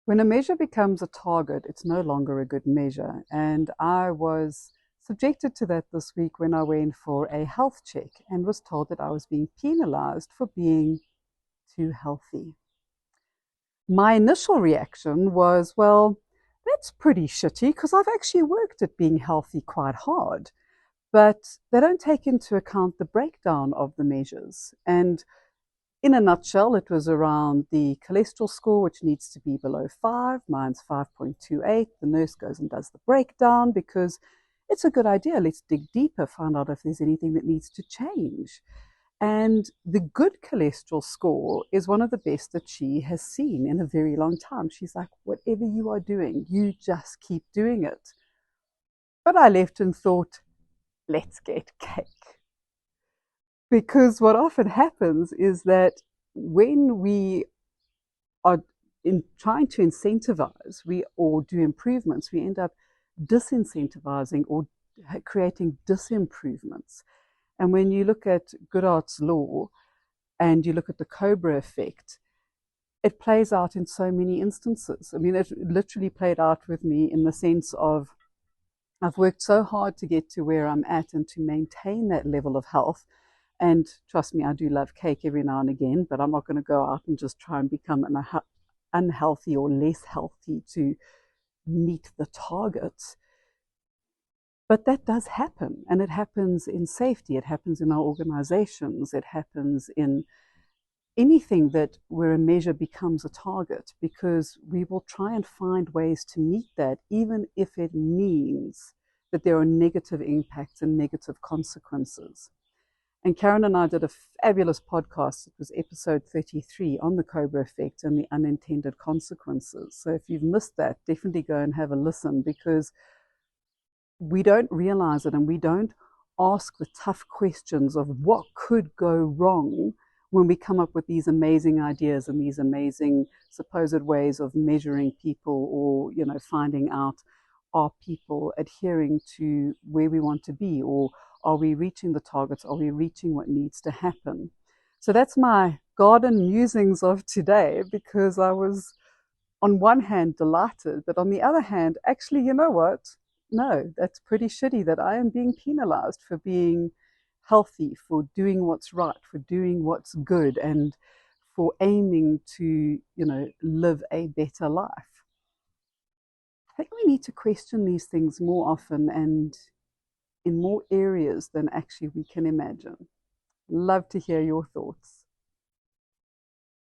When a measure becomes a target, it's no longer a good measure. And I was subjected to that this week when I went for a health check and was told that I was being penalized for being too healthy. My initial reaction was, well, that's pretty shitty because I've actually worked at being healthy quite hard. But they don't take into account the breakdown of the measures. And in a nutshell, it was around the cholesterol score, which needs to be below 5. Mine's 5.28. The nurse goes and does the breakdown because it's a good idea. Let's dig deeper, find out if there's anything that needs to change. And the good cholesterol score is one of the best that she has seen in a very long time. She's like, whatever you are doing, you just keep doing it. But I left and thought, let's get cake. Because what often happens is that when we are trying to incentivize or do improvements, we end up disincentivizing or creating disimprovements. And when you look at Goodhart's law and you look at the Cobra Effect, it plays out in so many instances. I mean, it literally played out with me in the sense of I've worked so hard to get to where I'm at and to maintain that level of health. And trust me, I do love cake every now and again, but I'm not going to go out and just try and become unhealthy or less healthy to meet the targets. But that does happen, and it happens in safety, it happens in our organizations, it happens in anything where a measure becomes a target, because we will try and find ways to meet that, even if it means that there are negative impacts and negative consequences. And Karin and I did a fabulous podcast. It was episode 33 on the Cobra Effect and the unintended consequences. So if you've missed that, definitely go and have a listen, because we don't realize it and we don't ask the tough questions of what could go wrong when we come up with these amazing ideas and these amazing supposed ways of measuring people, or finding out, are people adhering to where we want to be, or are we reaching the targets? Are we reaching what needs to happen? So that's my garden musings of today, because I was on one hand delighted, but on the other hand, actually, you know what? No, that's pretty shitty that I am being penalized for being healthy, for doing what's right, for doing what's good, and for aiming to, live a better life. I think we need to question these things more often and in more areas than actually we can imagine. Love to hear your thoughts.